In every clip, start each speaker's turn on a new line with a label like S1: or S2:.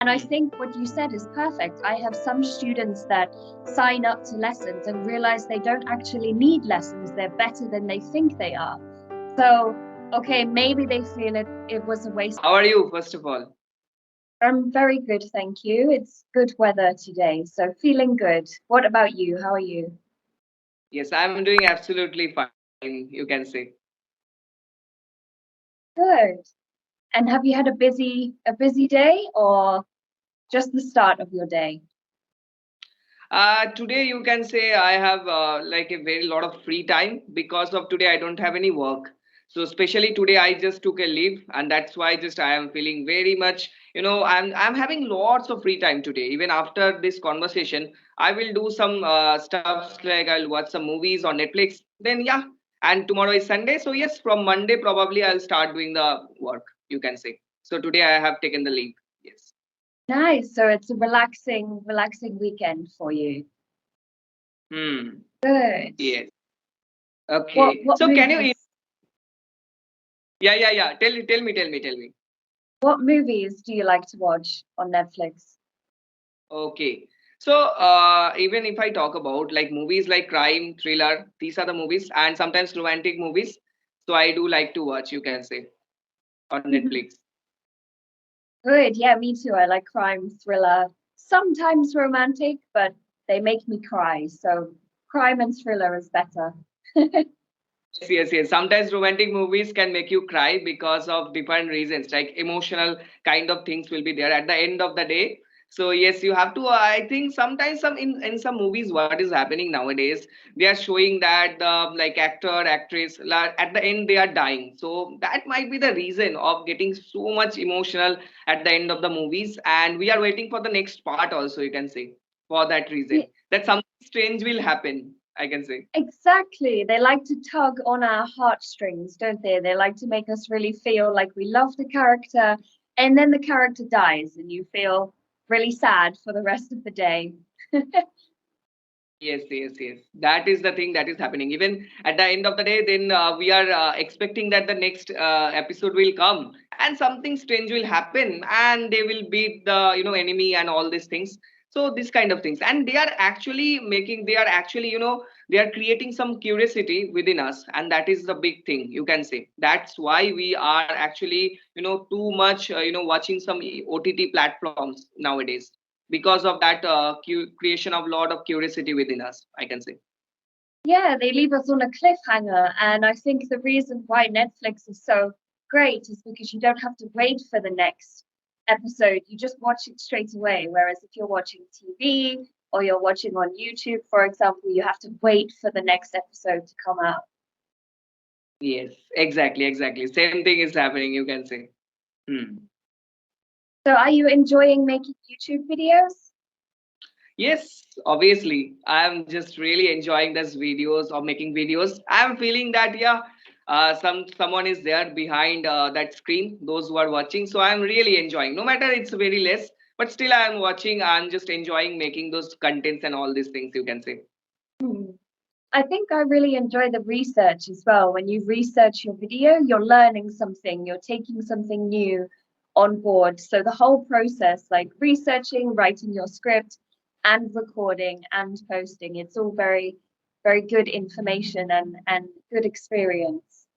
S1: And I think what you said is perfect. I have some students that sign up to lessons and realize they don't actually need lessons. They're better than they think they are. So, okay, maybe they feel it was a waste.
S2: How are you, first of all?
S1: I'm very good, thank you. It's good weather today, so feeling good. What about you? How are you?
S2: Yes, I'm doing absolutely fine, you can say.
S1: Good. And have you had a busy day or just the start of your day?
S2: Today you can say I have like a very lot of free time because of today I don't have any work. So especially today I just took a leave and that's why just I am feeling very much, I'm having lots of free time today. Even after this conversation, I will do some stuffs like I'll watch some movies on Netflix. Then yeah, and tomorrow is Sunday. So yes, from Monday probably I'll start doing the work, you can say. So today I have taken the leave. Yes.
S1: Nice. So it's a relaxing weekend for you.
S2: Hmm.
S1: Good.
S2: Yes.
S1: What
S2: Okay.
S1: what
S2: So can you?
S1: movies
S2: Yeah. Tell me.
S1: what movies do you like to watch on Netflix?
S2: Okay. So even if I talk about like movies like crime, thriller, these are the movies, and sometimes romantic movies. So I do like to watch. You can say on Netflix.
S1: Good. Yeah, me too. I like crime, thriller, sometimes romantic, but they make me cry. So crime and thriller is better.
S2: Yes. Sometimes romantic movies can make you cry because of different reasons, like emotional kind of things will be there at the end of the day. So yes, you have to. I think sometimes in some movies, what is happening nowadays, they are showing that the like actor actress at the end they are dying. So that might be the reason of getting so much emotional at the end of the movies, and we are waiting for the next part. Also, you can say for that
S1: Yeah,
S2: reason that something strange will happen. I can say.
S1: exactly. They like to tug on our heartstrings, don't they? They like to make us really feel like we love the character, and then the character dies, and you feel really sad for the rest of the day.
S2: Yes. That is the thing that is happening. Even at the end of the day, then we are expecting that the next episode will come and something strange will happen and they will beat the enemy and all these things. So this kind of things, and they are actually making, they are actually they are creating some curiosity within us, and that is the big thing. You can say that's why we are actually too much watching some OTT platforms nowadays because of that creation of lot of curiosity within us, I can say.
S1: Yeah, they leave us on a cliffhanger. And I think the reason why Netflix is so great is because you don't have to wait for the next episode. You just watch it straight away. Whereas if you're watching TV or you're watching on YouTube, for example, you have to wait for the next episode to come out.
S2: Yes, exactly. Same thing is happening, you can say. Hmm.
S1: So are you enjoying making YouTube videos?
S2: Yes, obviously. I'm just really enjoying these videos or making videos. I'm feeling that yeah, someone is there behind that screen, those who are watching. So I'm really enjoying. No matter it's very less, but still I'm watching. I'm just enjoying making those contents and all these things. You can say.
S1: Hmm. I think I really enjoy the research as well. When you research your video, you're learning something, you're taking something new on board. So the whole process, like researching, writing your script, and recording and posting, it's all very good information and good experience.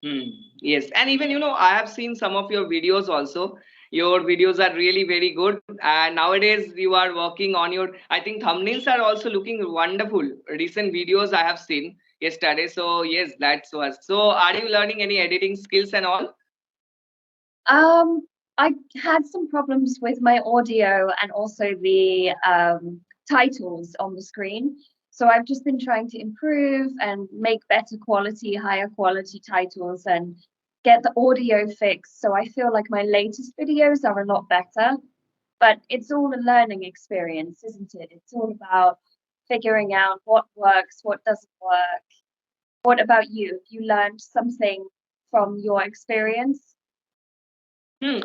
S2: Hmm. Yes, and even I have seen some of your videos also. Your videos are really very good, and nowadays you are working on your. I think thumbnails are also looking wonderful. Recent videos I have seen yesterday. So yes, that's was. So are you learning any editing skills and all?
S1: I had some problems with my audio and also the titles on the screen. So I've just been trying to improve and make better quality, higher quality titles and get the audio fixed. So I feel like my latest videos are a lot better. But it's all a learning experience, isn't it? It's all about figuring out what works, what doesn't work. What about you? Have you learned something from your experience?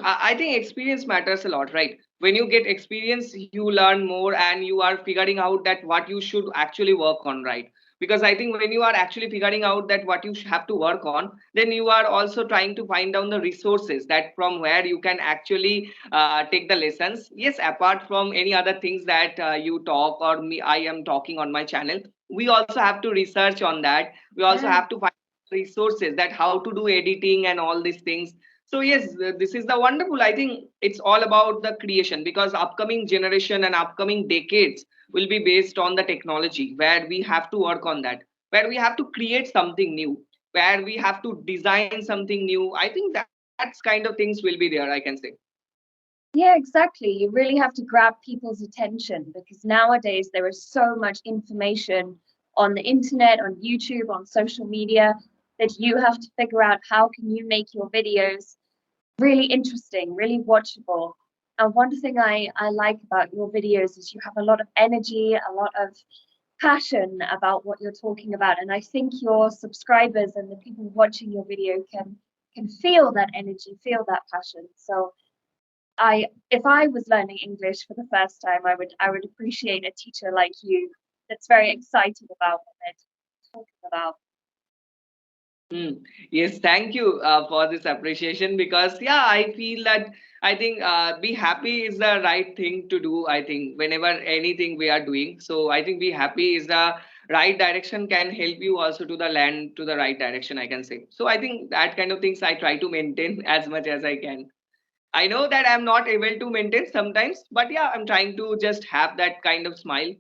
S2: I think experience matters a lot, right? When you get experience, you learn more and you are figuring out that what you should actually work on, right? because I think when you are actually figuring out that what you have to work on, then you are also trying to find down the resources that from where you can actually take the lessons. Yes, apart from any other things that you talk or me I am talking on my channel, we also have to research on that. We also
S1: Yeah.
S2: have to find resources that how to do editing and all these things. So yes, this is the wonderful, I think it's all about the creation, because upcoming generation and upcoming decades will be based on the technology, where we have to work on that, where we have to create something new, where we have to design something new. I think that's kind of things will be there, I can say.
S1: Yeah, exactly. You really have to grab people's attention because nowadays there is so much information on the internet, on YouTube, on social media that you have to figure out how can you make your videos really interesting, really watchable. And one thing I like about your videos is you have a lot of energy, a lot of passion about what you're talking about. And I think your subscribers and the people watching your video can feel that energy, feel that passion. So if I was learning English for the first time, I would appreciate a teacher like you that's very excited about what they're talking about.
S2: Hmm. Yes, thank you for this appreciation, because yeah, I feel that I think be happy is the right thing to do. I think whenever anything we are doing, so I think be happy is the right direction, can help you also to the land to the right direction, I can say. So I think that kind of things I try to maintain as much as I can. I know that I'm not able to maintain sometimes, but yeah, I'm trying to just have that kind of smile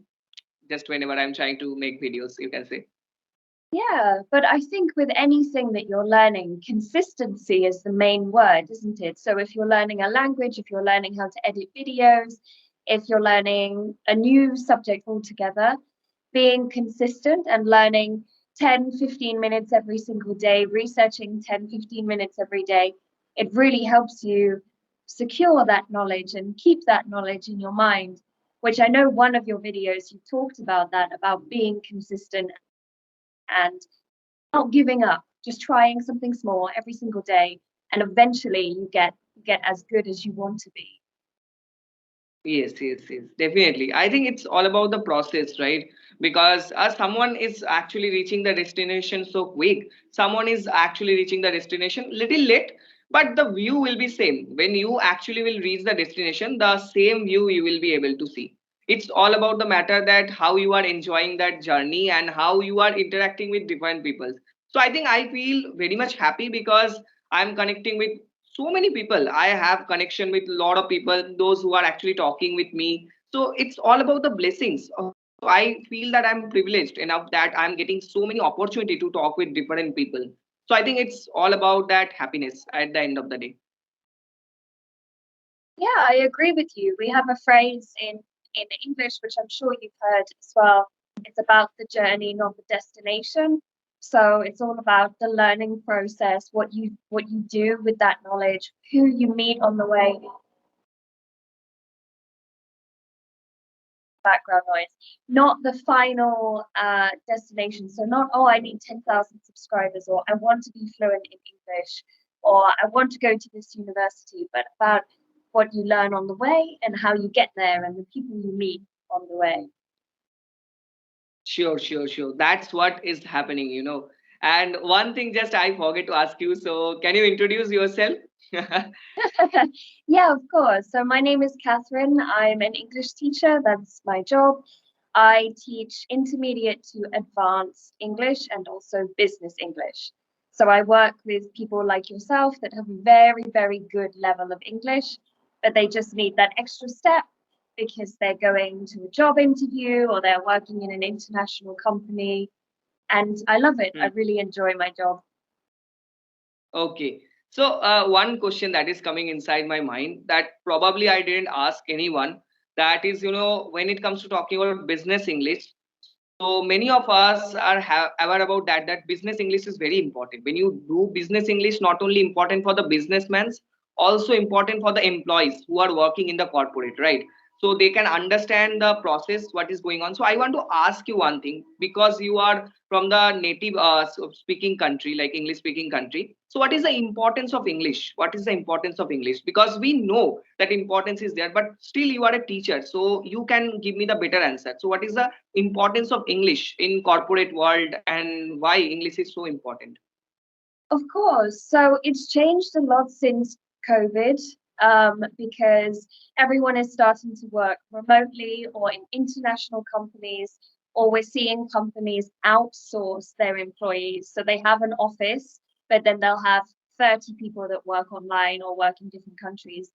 S2: just whenever I'm trying to make videos, you can say.
S1: Yeah, but I think with anything that you're learning, consistency is the main word, isn't it? So if you're learning a language, if you're learning how to edit videos, if you're learning a new subject altogether, being consistent and learning 10, 15 minutes every single day, researching 10, 15 minutes every day, it really helps you secure that knowledge and keep that knowledge in your mind, which I know one of your videos you talked about that, about being consistent and not giving up, just trying something small every single day, and eventually you get as good as you want to be.
S2: Yes, yes, yes, definitely. I think it's all about the process, right? Because someone is actually reaching the destination so quick, someone is actually reaching the destination little late, but the view will be same. When you actually will reach the destination, the same view you will be able to see. It's all about the matter that how you are enjoying that journey and how you are interacting with different people. So I think I feel very much happy because I'm connecting with so many people. I have connection with a lot of people, those who are actually talking with me. So it's all about the blessings. So I feel that I'm privileged enough that I'm getting so many opportunity to talk with different people. So I think it's all about that happiness at the end of the day.
S1: Yeah, I agree with you. We have a phrase in English, which I'm sure you've heard as well. It's about the journey, not the destination. So it's all about the learning process, what you do with that knowledge, who you meet on the way, background noise, not the final destination. So not, oh, I need 10,000 subscribers, or I want to be fluent in English, or I want to go to this university, but about what you learn on the way and how you get there and the people you meet on the way.
S2: Sure, sure, sure. That's what is happening. And one thing just I forget to ask you. So can you introduce yourself?
S1: Yeah, of course. So my name is Catherine. I'm an English teacher. That's my job. I teach intermediate to advanced English and also business English. So I work with people like yourself that have a very, very good level of English, but they just need that extra step because they're going to a job interview or they're working in an international company. And I love it. I
S2: Hmm.
S1: really enjoy my job.
S2: Okay. So one question that is coming inside my mind that probably I didn't ask anyone, that is, when it comes to talking about business English, so many of us are aware about that business English is very important. When you do business English, not only important for the businessmen, also important for the employees who are working in the corporate, right? so they can understand the process what is going on. So I want to ask you one thing, because you are from the native speaking country, like English speaking country. So what is the importance of English? What is the importance of English? Because we know that importance is there, but still you are a teacher, so you can give me the better answer. So what is the importance of English in corporate world, and why English is so important?
S1: Of course. So it's changed a lot since COVID, because everyone is starting to work remotely or in international companies, or we're seeing companies outsource their employees. So they have an office, but then they'll have 30 people that work online or work in different countries.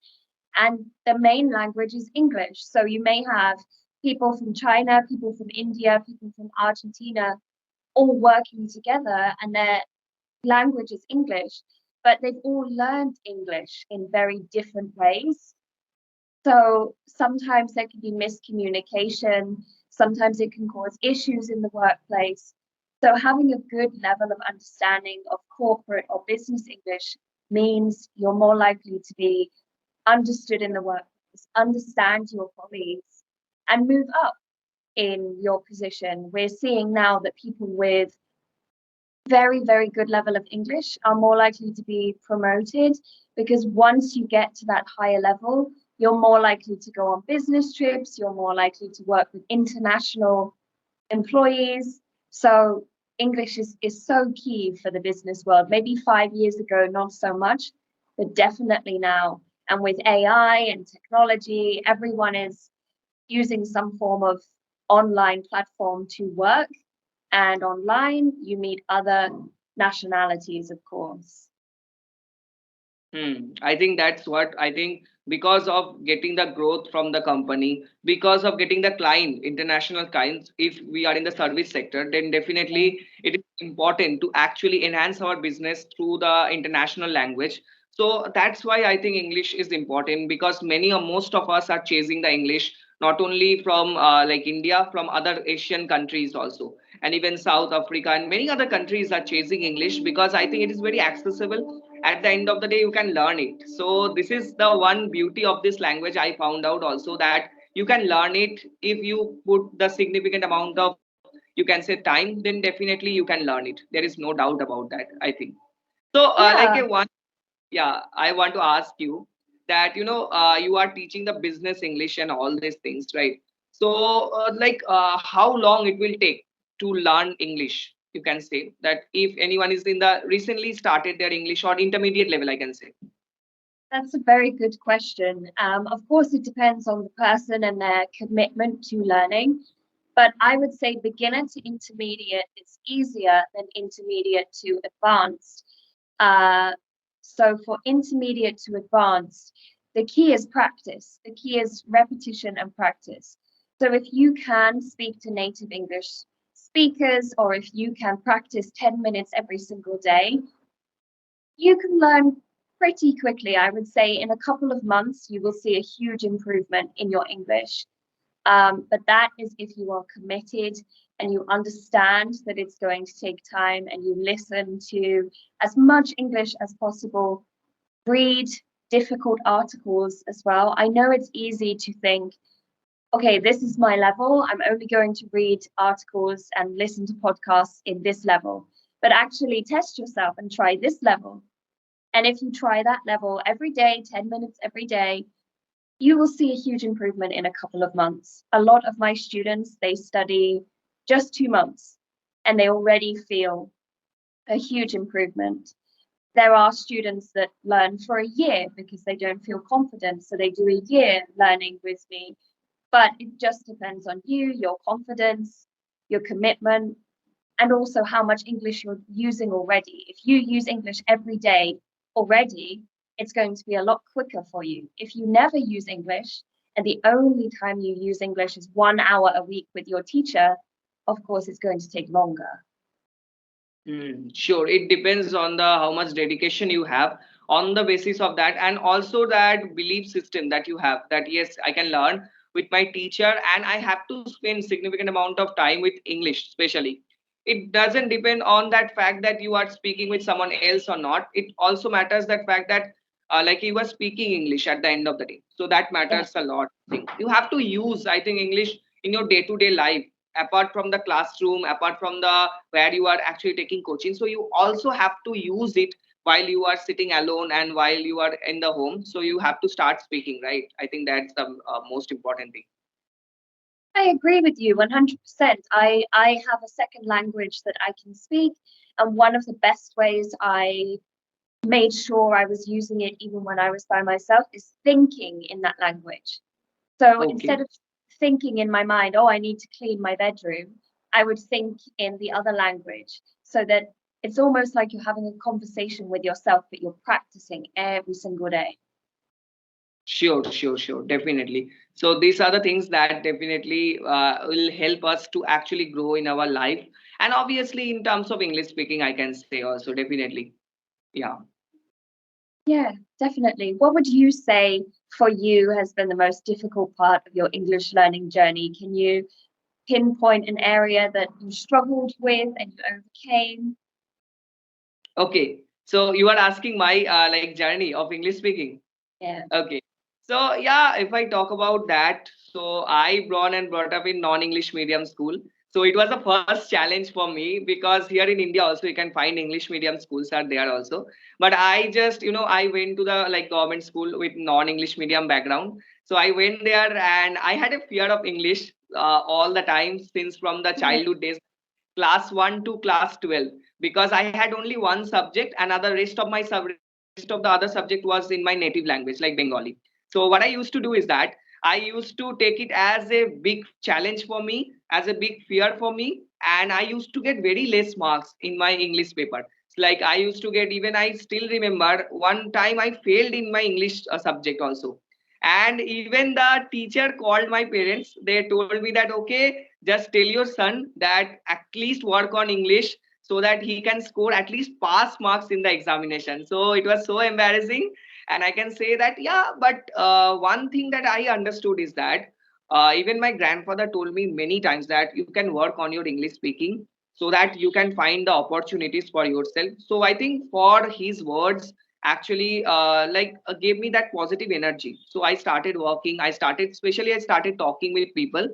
S1: And the main language is English. So you may have people from China, people from India, people from Argentina, all working together, and they're language is English, but they've all learned English in very different ways. So sometimes there can be miscommunication, sometimes it can cause issues in the workplace. So having a good level of understanding of corporate or business English means you're more likely to be understood in the workplace, understand your colleagues, and move up in your position. We're seeing now that people with very good level of English are more likely to be promoted, because once you get to that higher level, you're more likely to go on business trips, you're more likely to work with international employees. So English is so key for the business world. Maybe 5 years ago, not so much, but definitely now. And with AI and technology, everyone is using some form of online platform to work, and online you meet other nationalities, of course.
S2: I think that's what I think, because of getting the growth from the company, because of getting the client, international clients. If we are in the service sector, then definitely it is important to actually enhance our business through the international language. So that's why I think English is important, because many or most of us are chasing the English, not only from like India, from other Asian countries also, and even South Africa and many other countries are chasing English, because I think it is very accessible. At the end of the day, you can learn it. So this is the one beauty of this language. I found out also that you can learn it if you put the significant amount of, you can say, time, then definitely you can learn it. There is no doubt about that, I think. So like a
S1: Yeah,
S2: one, yeah, I want to ask you that, you are teaching the business English and all these things, right? So how long it will take to learn English? You can say that if anyone is in the recently started their English or intermediate level, I can say.
S1: that's a very good question. Of course, it depends on the person and their commitment to learning, but I would say beginner to intermediate is easier than intermediate to advanced. Uh, so for intermediate to advanced, the key is practice. The key is repetition and practice. So if you can speak to native English speakers, or if you can practice 10 minutes every single day, you can learn pretty quickly. I would say in a couple of months, you will see a huge improvement in your English. But that is if you are committed and you understand that it's going to take time, and you listen to as much English as possible, read difficult articles as well. I know it's easy to think, okay, this is my level. I'm only going to read articles and listen to podcasts in this level. But actually, test yourself and try this level. And if you try that level every day, 10 minutes every day, you will see a huge improvement in a couple of months. A lot of my students, they study just 2 months and they already feel a huge improvement. There are students that learn for a year because they don't feel confident. So they do a year learning with me. But it just depends on you, your confidence, your commitment, and also how much English you're using already. If you use English every day already, it's going to be a lot quicker for you. If you never use English and the only time you use English is 1 hour a week with your teacher, of course, it's going to take longer.
S2: Sure, it depends on the how much dedication you have. On the basis of that, and also that belief system that you have, that yes, I can learn with my teacher, and I have to spend significant amount of time with English, especially. It doesn't depend on that fact that you are speaking with someone else or not. It also matters that fact that like you are speaking English at the end of the day. So that
S1: Yeah.
S2: matters a lot. You have to use, I think, English in your day to day life, apart from the classroom, apart from the where you are actually taking coaching. So you also have to use it while you are sitting alone and while you are in the home. So you have to start speaking, right? I think that's the most important thing.
S1: I agree with you 100%. I have a second language that I can speak, and one of the best ways I made sure I was using it even when I was by myself is thinking in that language. So
S2: Okay.
S1: instead of thinking in my mind, oh, I need to clean my bedroom, I would think in the other language so that it's almost like you're having a conversation with yourself, but you're practicing every single day.
S2: Sure, sure, sure. Definitely. So these are the things that definitely will help us to actually grow in our life. And obviously, in terms of English speaking, I can say also definitely. Yeah.
S1: Yeah, definitely. What would you say for you has been the most difficult part of your English learning journey? Can you pinpoint an area that you struggled with and you overcame?
S2: Okay. So you are asking my like journey of English speaking.
S1: Yeah.
S2: Okay. So yeah, if I talk about that, so I born and brought up in non-English medium school. So it was the first challenge for me because here in India also you can find English medium schools are there also. But I just I went to the like government school with non-English medium background. So I went there and I had a fear of English all the time since from the
S1: Yeah.
S2: childhood days, class 1 to class 12, because I had only one subject, another rest of the other subject was in my native language like Bengali. So what I used to do is that I used to take it as a big challenge for me, as a big fear for me, and I used to get very less marks in my English paper. Like I used to get, even I still remember one time I failed in my English subject also. And even the teacher called my parents. They told me that, okay, just tell your son that at least work on English so that he can score at least pass marks in the examination. So it was so embarrassing. And I can say that, yeah, but one thing that I understood is that even my grandfather told me many times that you can work on your English speaking so that you can find the opportunities for yourself. So I think for his words actually gave me that positive energy. So I started working, I started talking with people,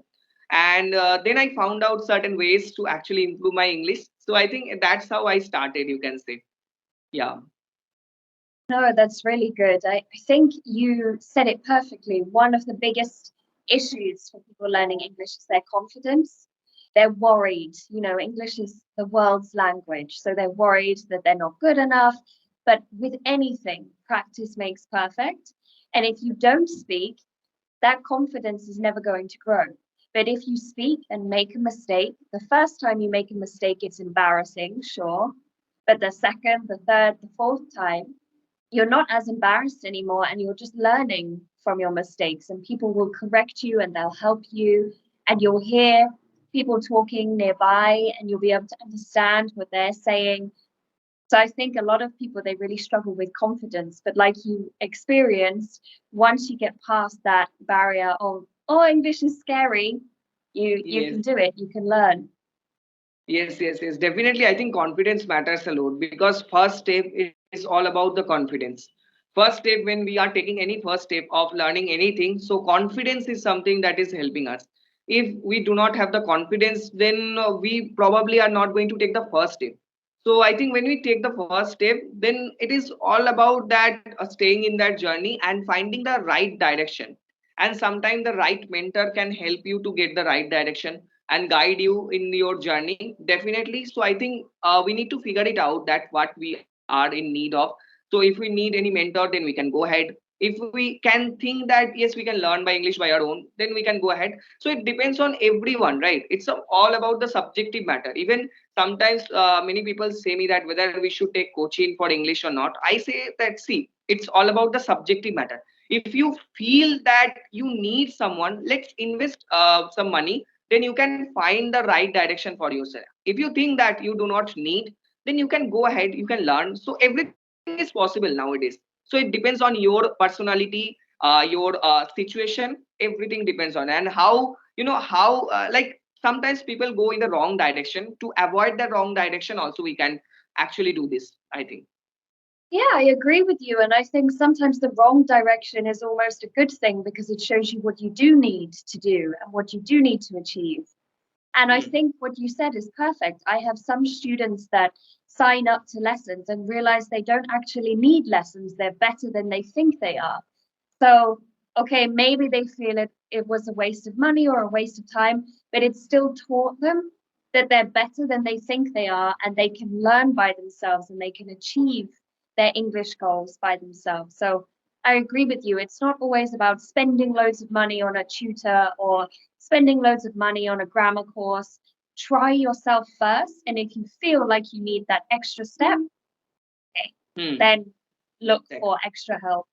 S2: and then I found out certain ways to actually improve my English. So I think that's how I started, you can say. Yeah.
S1: No, that's really good. I think you said it perfectly. One of the biggest issues for people learning English is their confidence. They're worried. You know, English is the world's language, so they're worried that they're not good enough. But with anything, practice makes perfect. And if you don't speak, that confidence is never going to grow. But if you speak and make a mistake, the first time you make a mistake, it's embarrassing, sure. But the second, the third, the fourth time, you're not as embarrassed anymore and you're just learning from your mistakes, and people will correct you and they'll help you, and you'll hear people talking nearby and you'll be able to understand what they're saying. So I think a lot of people, they really struggle with confidence, but like you experienced, once you get past that barrier of, oh, English is scary, you
S2: Yes.
S1: can do it, you can learn.
S2: Yes, yes, yes. Definitely, I think confidence matters a lot because first step is all about the confidence. First step when we are taking any first step of learning anything, so confidence is something that is helping us. If we do not have the confidence, then we probably are not going to take the first step. So I think when we take the first step, then it is all about that staying in that journey and finding the right direction. And sometimes the right mentor can help you to get the right direction and guide you in your journey, definitely. So I think we need to figure it out that what we are in need of. So if we need any mentor, then we can go ahead. If we can think that yes, we can learn by English by our own, then we can go ahead. So it depends on everyone, right? It's all about the subjective matter. Even sometimes many people say me that whether we should take coaching for English or not. I say that, see, it's all about the subjective matter. If you feel that you need someone, let's invest some money, then you can find the right direction for yourself. If you think that you do not need, then you can go ahead, you can learn. So everything is possible nowadays. So it depends on your personality, your situation. Everything depends on, and how how sometimes people go in the wrong direction. To avoid the wrong direction also, we can actually do this, I think.
S1: Yeah, I agree with you. And I think sometimes the wrong direction is almost a good thing because it shows you what you do need to do and what you do need to achieve. And I
S2: Hmm.
S1: think what you said is perfect. I have some students that sign up to lessons and realize they don't actually need lessons. They're better than they think they are. So, okay, maybe they feel it was a waste of money or a waste of time, but it still taught them that they're better than they think they are and they can learn by themselves and they can achieve their English goals by themselves. So I agree with you. It's not always about spending loads of money on a tutor or spending loads of money on a grammar course. Try yourself first. And if you feel like you need that extra step, okay,
S2: Hmm.
S1: then look for extra help.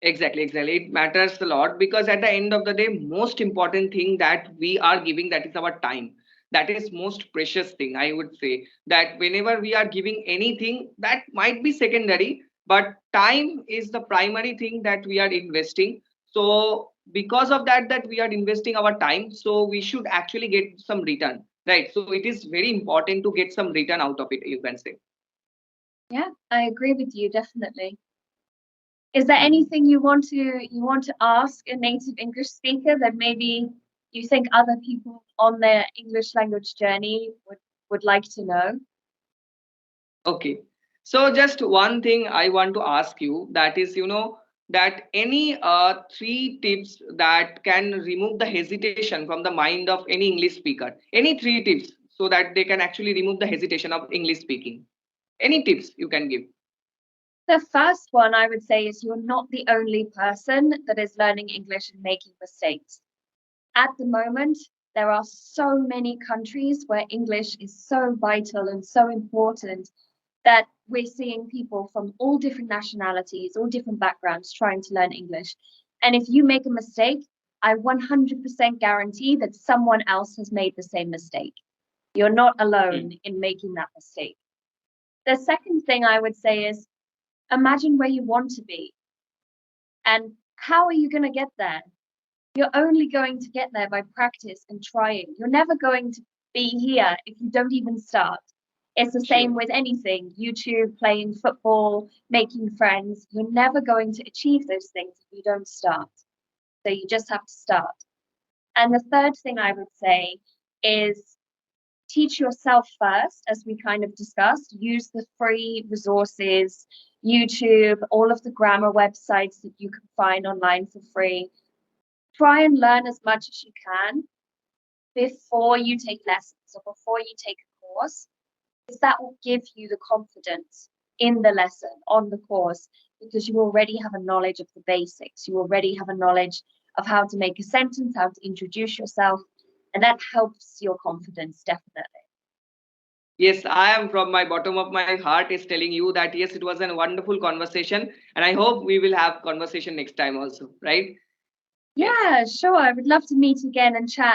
S2: Exactly, exactly. It matters a lot because at the end of the day, most important thing that we are giving, that is our time. That is most precious thing. I would say that whenever we are giving anything, that might be secondary, but time is the primary thing that we are investing. So because of that, that we are investing our time, so we should actually get some return, right? So it is very important to get some return out of it, you can say.
S1: Yeah, I agree with you, definitely. Is there
S2: Hmm.
S1: anything you want to ask a native English speaker that maybe you think other people on their English language journey would like to know?
S2: Okay. So just one thing I want to ask you, that is, that any three tips that can remove the hesitation from the mind of any English speaker. Any three tips so that they can actually remove the hesitation of English speaking. Any tips you can give?
S1: The first one I would say is you're not the only person that is learning English and making mistakes. At the moment, there are so many countries where English is so vital and so important that we're seeing people from all different nationalities, all different backgrounds trying to learn English. And if you make a mistake, I 100% guarantee that someone else has made the same mistake. You're not
S2: Hmm.
S1: alone in making that mistake. The second thing I would say is imagine where you want to be and how are you going to get there? You're only going to get there by practice and trying. You're never going to be here if you don't even start. It's the
S2: Sure.
S1: same with anything YouTube, playing football, making friends. You're never going to achieve those things if you don't start. So you just have to start. And the third thing I would say is teach yourself first, as we kind of discussed. Use the free resources, YouTube, all of the grammar websites that you can find online for free. Try and learn as much as you can before you take lessons or before you take a course, because that will give you the confidence in the lesson, on the course, because you already have a knowledge of the basics. You already have a knowledge of how to make a sentence, how to introduce yourself, and that helps your confidence definitely.
S2: Yes, I am from my bottom of my heart is telling you that yes, it was a wonderful conversation, and I hope we will have conversation next time also, right? Yes.
S1: Yeah, sure. I would love to meet again and chat.